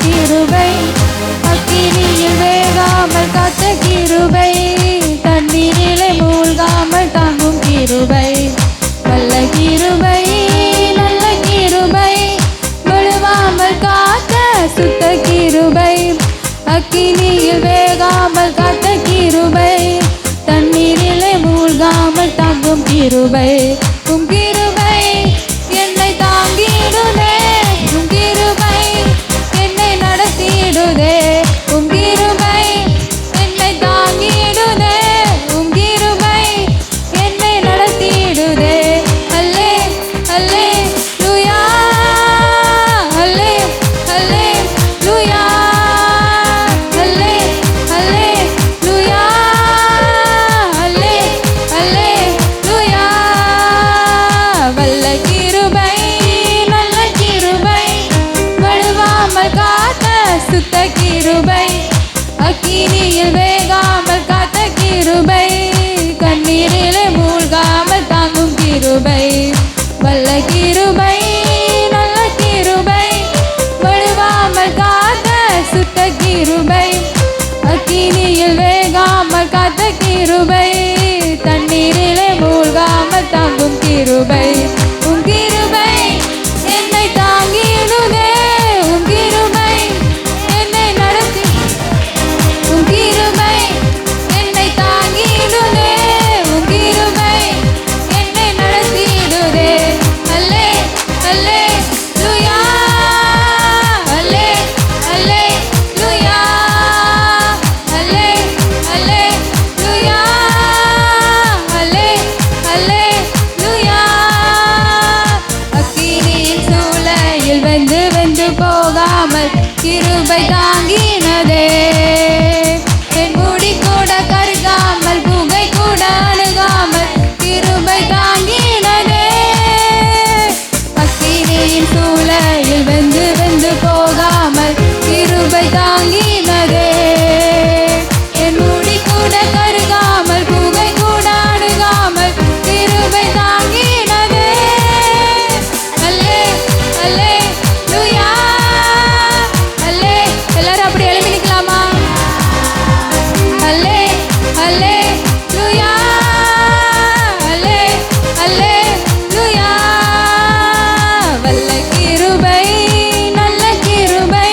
கிருபை அக்கினியில் வேகாமல் காத்த கிருபை தண்ணீரிலே மூழ்காமல் தாங்கும் கிருபை நல்ல கிருபை நல்ல கிருபை வழுவாமல் காத்த சுத்த கிருபை அக்கினியில் வேகாமல் காத்த கிருபை தண்ணீரிலே மூழ்காமல் தாங்கும் கிருபை உம் கிருபை என்னை தாங்கிடுதே உம் கிருபை என்னை நடத்திடுதே உம் கிருபை என்னை தாங்கிடுதே உம் கிருபை என்னை நடத்திடுதே அல்லே அல்லே லூயா அல்லே அல்லே லூயா அல்லே அல்லே லூயா அல்லே அல்லே லூயா வல்ல கிருபை நல்ல கிருபை வழுவாமல் காத்த சுத்த கிருபை அக்கினியில் வேகாமல் காத்த கிருபை கண்ணீரிலே மூழ்காமல் தாங்கும் கிருபை வல்ல கிருபை நல்ல கிருபை வழுவாமல் காத்த சுத்த கிருபை அக்கினியில் வேகாமல் காத்த கிருபை தண்ணீரிலே மூழ்காமல் தாங்கும் கிருபை உம் கிருபை என்னை தாங்கிடுதே உம் கிருபை என்னை நடத்தி உம் கிருபை என்னை தாங்கிடுதே உம் கிருபை என்னை நடத்திடுதே அல்லே அல்லே லூயா அல்லே அல்லே லூயா அல்லே அல்லே லூயா அல்லே அல்லே லூயா அக்கினியின் சூளையில் வெந்து வெந்து போகாமல் கிருபை தாங்கினதே என் முடி கூட கருகாமல் புகை கூட அணுகாமல் கிருபை தாங்கினதே அக்கினியின் சூளையில் வெந்து வெந்து போகாமல் கிருபை தாங்கினதே என் முடி கூட கருகாமல் புகை கூட அணுகாமல் கிருபை தாங்கினதே அல்லே அல்லே லூயா அல்லே எல்லாரும் அப்படி எழுப்பி நிக்கலாமா அல்லே அல்லே லூயா அல்லே அல்லே லூயா வல்ல கிருபை நல்ல கிருபை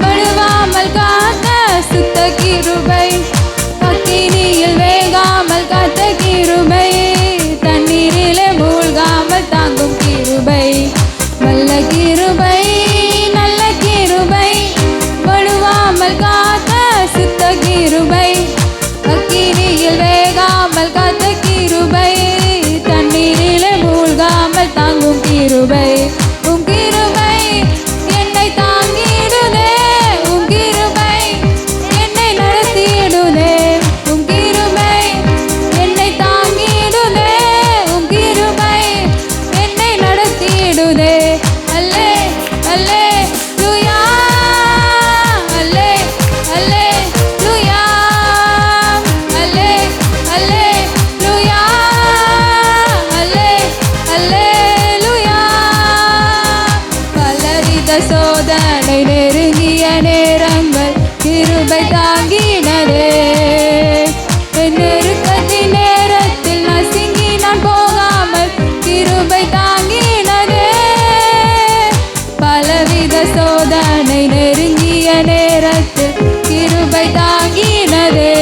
வழுவாமல் காத்த சுத்த கிருபை அக்கினியில் வேகாமல் காத்த கிருபை தண்ணீரிலே மூழ்காமல் தாங்கும் கிருபை வல்ல கிருபை நல்ல கிருபை வழுவாமல் காத்த சுத்த கிருபை அக்கினியில் வேகாமல் காத்த கிருபை தண்ணீரிலே மூழ்காமல் தாங்கும் கிருபை உம் கிருபை என்னை தாங்கிடுதே உம் கிருபை என்னை நடத்திடுதே உம் கிருபை என்னை தாங்கிடுதே உம் கிருபை என்னை நடத்திடுதே அல்லே அல்லே லூயா அல்லே அல்லே லூயா அல்லே அல்லே லூயா அல்லே அல்லே லூயா பலவித சோதனை நெருங்கிய நேரங்கள் கிருபை தாங்கினதே என் நெருக்கத்தின் நேரத்தில் நசுங்கி நான் போகாமல் கிருபை தாங்கினதே பலவித சோதனை நெருங்கிய நேரத்தில் கிருபை தாங்கினதே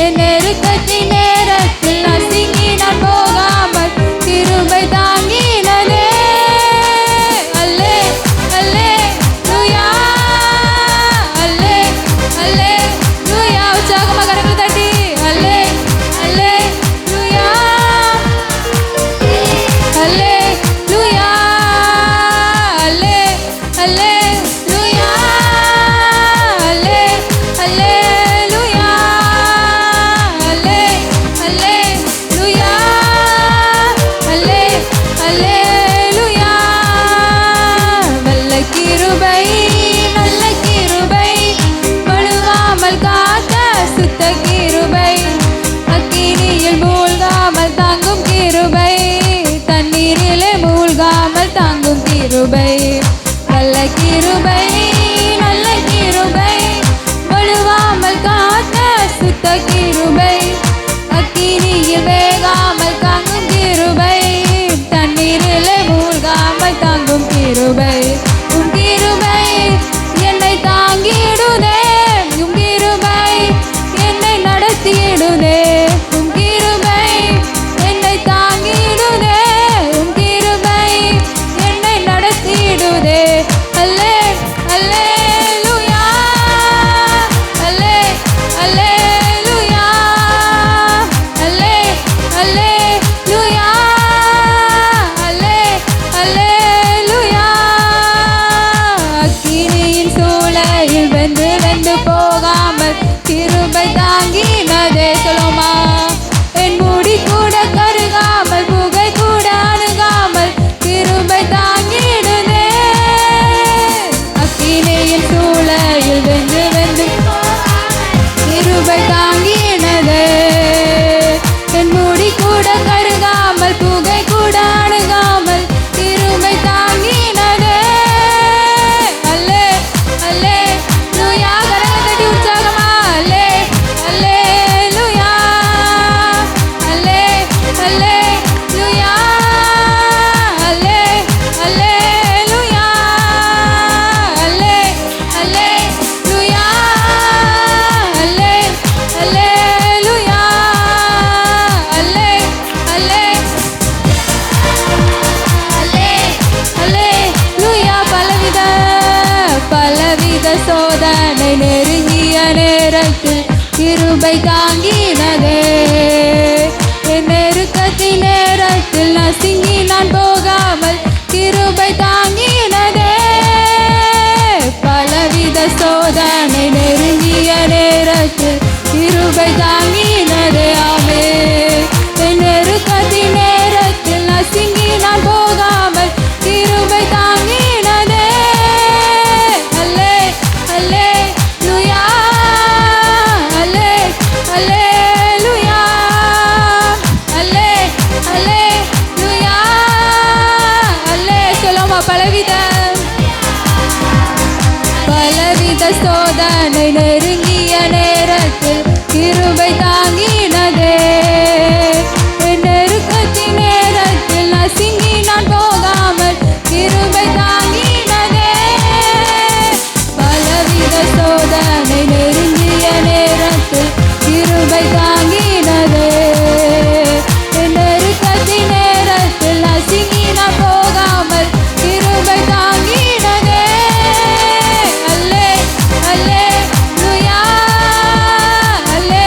என் நெருக்கத்தின் நேரத்தில் நசுங்கி நான் போகாமல் கிருபை தாங்கினதே அல்லே அல்லே லூயா அல்லே அல்லே லூயா உற்சாகமாக கரங்களை தட்டி கிருபை நல்ல கிருபை நல்ல கிருபை வழுவாமல் காத்த சுத்த கிருபை அக்கினியில் வேகாமல் தாங்கும் கிருபை தண்ணீரில் மூழ்காமல் தாங்கும் கிருபை உம் கிருபை என்னை தாங்கிடுதே உம் கிருபை என்னை நடத்திடுதே உம் கிருபை என்னை தாங்கிடுதே உம் கிருபை என்னை நடத்திடுதே அல்லே அல்லேலூயா அல்லே அல்லேலூயா அல்லே அல்லேலூயா அல்லே அல்லேலூயா அக்கினியின் சூளையில் வெந்து வெந்து போகாமல் கிருபை தாங்கினதே சொல்லுமா என் முடி கூட கருகாமல் புகை கூட அணுகாமல் கிருபை தாங்கிடுதே அக்கினியின் சூளையில் வெந்து வெந்து கிருபை தாங்கினதே என் முடி கூட கருகாமல் புகை கூட அணுகாமல் கிருபை தாங்கினதே அல்லே அல்லே லூயா கரங்களை தட்டி உற்சாகமா அல்லே அல்லே லூயா அல்லே அல்லே லூயா அல்லே அல்லே லூயா அல்லே அல்லே லூயா அல்லே அல்லே லூயா அல்லே அல்லே அல்லே அல்லேலூயா பலவித சோதனை நெருங்கிய நேரத்தில் கிருபை தாங்கினதே என் நெருக்கத்தின் நேரத்தில் நசுங்கி நான் போகாமல் கிருபை தாங்கினதே பலவித சோதனை நெருங்கிய நேரத்தில் கிருபை தாங்கினதே ஆமே என் நெருக்கத்தின் நேரத்தில் நசுங்கி நான் போகாமல் கிருபை தாங்கினதே அல்லே அல்லே லூயா அல்லே அல்லேலூயா அல்லே அல்லேலூயா அல்லே சொல்லுமா பலவித சோதனை நெருங்கிய நேரத்தில் கிருபை தாங்கினதே என் நெருக்கத்தின் நேரத்தில் நசுங்கி நான் போகாமல் கிருபை தாங்கினதே பலவித சோதனை நெருங்கிய நேரத்தில் கிருபை தாங்கினதே என் நெருக்கத்தின் நேரத்தில் நசுங்கி நான் போகாமல் கிருபை தாங்கினதே அல்லே அல்லேலூயா அல்லே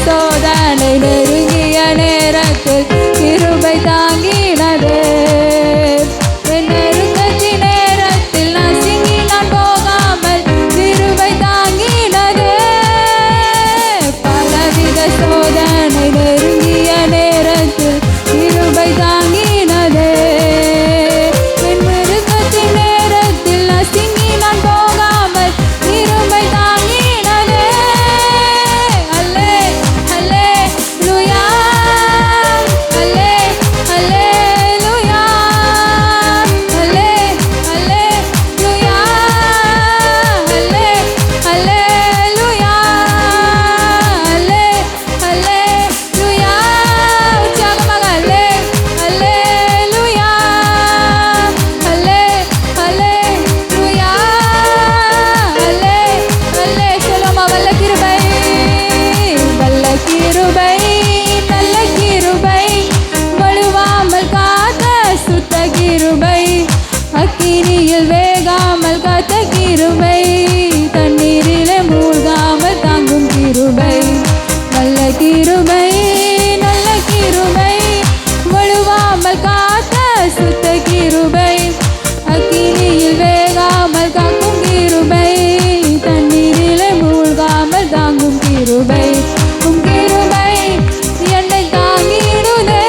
சோதனை நெருங்கிய நேரத்தில் கிருபை தாங்கினதே. என் நெருக்கத்தின் நேரத்தில் நசுங்கி நான் போகாமல் கிருபை தாங்கினதே. பலவித சோதனை நெருங்கிய நேரத்தில் கிருபை தாங்கினதே. என் நெருக்கத்தின் நேரத்தில் நசுங்கி நான் போகாமல் கிருபை தாங்கினதே. அல்லே அல்லேலூயா, அல்லே அல்லேலூயா, அல்லே அல்லேலூயா, அல்லே அல்லேலூயா, அல்லே அல்லேலூயா. உற்சாகமாக அல்லே அல்லேலூயா, அல்லே அல்லேலூயா, அல்லே அல்லே. சொல்லுமா, வல்ல கிருபை, வல்ல கிருபை, நல்ல கிருபை, வழுவாமல் காத்த சுத்த கிருபை, அக்கினியில் வேகாமல் காத்த கிருபை, தண்ணீரிலே மூழ்காமல் தாங்கும் கிருபை. நல்ல கிருபை, நல்ல கிருபை, வழுவாமல் காத்த சுத்த கிருபை, அக்கினியில் வேகாமல் காக்கும் கிருபை, தண்ணீரிலே மூழ்காமல் தாங்கும் கிருபை. உம் கிருபை என்னை தாங்கிடுதே,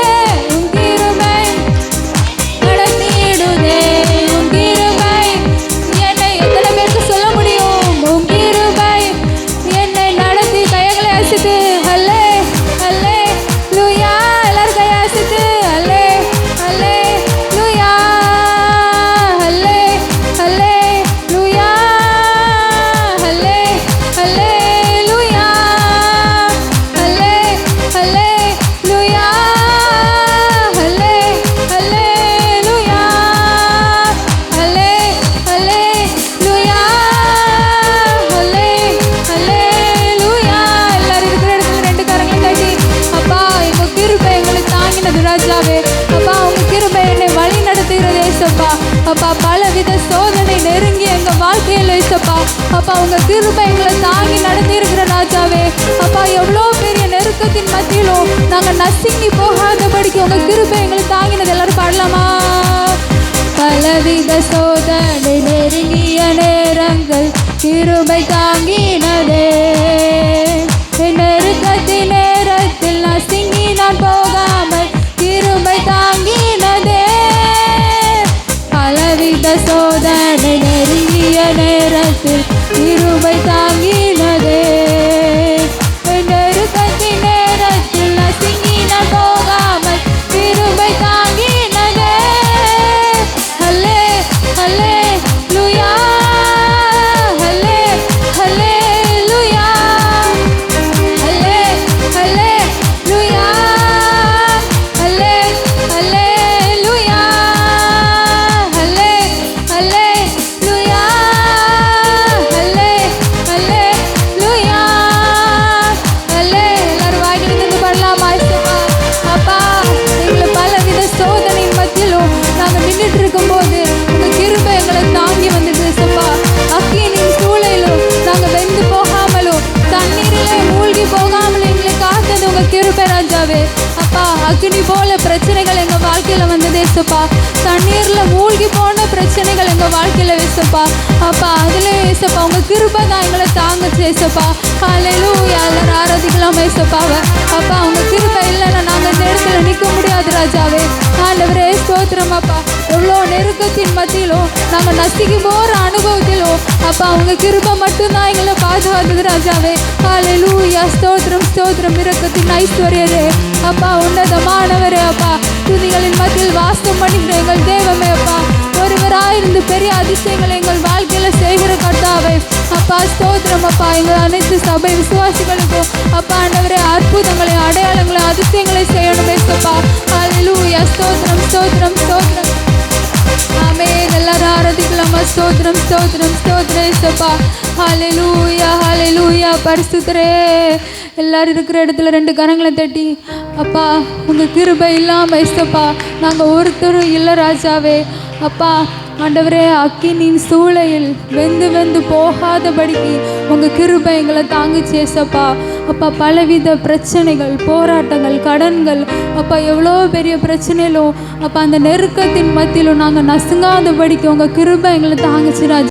உம் கிருபை நடத்திடுதே, உம் கிருபை என்னை எத்தனை பேருக்கு சொல்ல முடியும்? உம் கிருபை என்னை நடத்தி கைகளை அசைத்து அல்லே அல்லேலூயா, எல்லாரும் கையை அசைத்து அல்லே அல்லேலூயா, அல்லே அல்லேலூயா, அல்லே அல்லேலூயா, அல்லே அல்லேலூயா, அல்லே அல்லேலூயா, அல்லே அல்லேலூயா, அல்லே அல்லேலூயா. எல்லாரும் இருக்கிற இடத்துல ரெண்டு கரங்களை தட்டி, அப்பா எங்க கிருபை எங்களை தாங்கினது ராஜாவே. அப்பா உங்க கிருபை என்னை வழி நடத்துகிறது ஏசப்பா. அப்பா பலவித சோதனை நெருங்கி எங்க வாழ்க்கையில் ஏசப்பா. அப்பா உங்க கிருபை எங்களை தாங்கி நடத்தி இருக்கிற ராஜாவே. அப்பா எவ்வளோ பெரிய நெருக்கத்தின் மத்தியிலும் நாங்க நசுங்கி போகாதபடிக்கு உங்க கிருபை எங்களை தாங்கினது. எல்லாரும் பாடலாமா? பலவித சோதனை நெருங்கிய நேரங்கள் கிருபை தாங்கினதே. என் நெருக்கத்தின் நேரத்தில் நசுங்கி நான் போகாமல் கிருபை தாங்கினதே. பலவித சோதனை நெருங்கிய நேரத்தில் கிருபை தாங்கினதே. என் நெருக்கத்தின் நேரத்தில் நசுங்கி நான் போகாமல் கிருபை தாங்கினதே. அல்லே அல்லேலூயா, அல்லே அல்லேலூயா, அல்லே அல்லேலூயா, அல்லே அல்லேலூயா, அல்லே அல்லேலூயா, அல்லே அல்லேலூயா, அல்லே. எல்லாரும் வாயிலிருந்து பாடலாமா? அப்பா எங்களை பலவித சோதனையின் மத்தியிலும் நாங்கள் நின்றுட்டு இருக்கும்போது உங்க கிருபை எங்களை தாங்கி வந்துட்டு ஏசப்பா. அக்கினின் சூளையிலும் நாங்கள் வெந்து போகாமலும் தண்ணீரிலே மூழ்கி போகாமலும் எங்களை காத்தது உங்க கிருபை ராஜாவே. அப்பா அக்கினி போல பிரச்சனைகள் எங்க வாழ்க்கையில வந்தது ஏசப்பா. தண்ணீர்ல மூழ்கி போன பிரச்சனைகள் எங்க வாழ்க்கையில ஏசப்பா. அப்பா அதுல ஏசப்பா உங்க கிருபை தான் எங்களை தாங்குச்சு ஏசப்பா. ஹல்லேலூயா, எல்லாரும் ஆராதிக்கலாம் ஏசப்பாவை. அப்பா உங்க கிருபை இல்லைன்னா நாங்க இந்த இடத்துல நிற்க முடியாது ராஜாவே. ஆண்டவரே ஸ்தோத்திரம் அப்பா. எவ்வளோ நெருக்கத்தின் மத்தியிலும் நாங்கள் நசுக்கி போகிற அனுபவத்திலும் அப்பா உங்க கிருபை மட்டும்தான் எங்களை பாதுகாத்தது ராஜாவே. ஹல்லேலூயா, ஸ்தோத்திரம் ஸ்தோத்திரம். இரக்கத்தின் ஐஸ்வர்யரே அப்பா, உன்னதமானவரே அப்பா, துதிகளின் மத்தியில் வாசம் பண்ணுகிற எங்கள் தேவமே அப்பா, ஒருவராயிருந்து பெரிய அதிசயங்களை எங்கள் வாழ்க்கையில செய்கிற கர்த்தாவே அப்பா ஸ்தோத்திரம் அப்பா. எங்கள் அனைத்து சபை விசுவாசிகளுக்கும் அப்பா ஆண்டவரே அற்புதங்களை அடையாளங்களை அதிசயங்களை செய்யணும் ஏசப்பா. ஹல்லேலூயா, ஸ்தோத்திரம் ஸ்தோத்திரம் ஸ்தோத்திரம். ஆமென். எல்லாரும் ஆராதிக்கலாமா? ஸ்தோத்திரம் ஸ்தோத்திரம் ஸ்தோத்திரம் ஏசப்பா. ஹல்லேலூயா ஹல்லேலூயா. பரிசுத்தரே எல்லாரும் இருக்கிற இடத்துல ரெண்டு கரங்களை தட்டி அப்பா உங்கள் கிருபை இல்லாமல் ஏசப்பா நாங்கள் ஒருத்தரும் இல்லை ராஜாவே. அப்பா ஆண்டவரே, அக்கினியின் சூளையில் வெந்து போகாதபடிக்கு உங்கள் கிருபை எங்களை தாங்குச்சு ஏசப்பா. அப்பா, பலவித பிரச்சனைகள், போராட்டங்கள், கடன்கள், அப்பா எவ்வளோ பெரிய பிரச்சனையிலும் அப்பா அந்த நெருக்கத்தின் மத்தியிலும் நாங்கள் நசுங்காதபடிக்கு உங்கள் கிருபை எங்களை தாங்குச்சு ராஜா.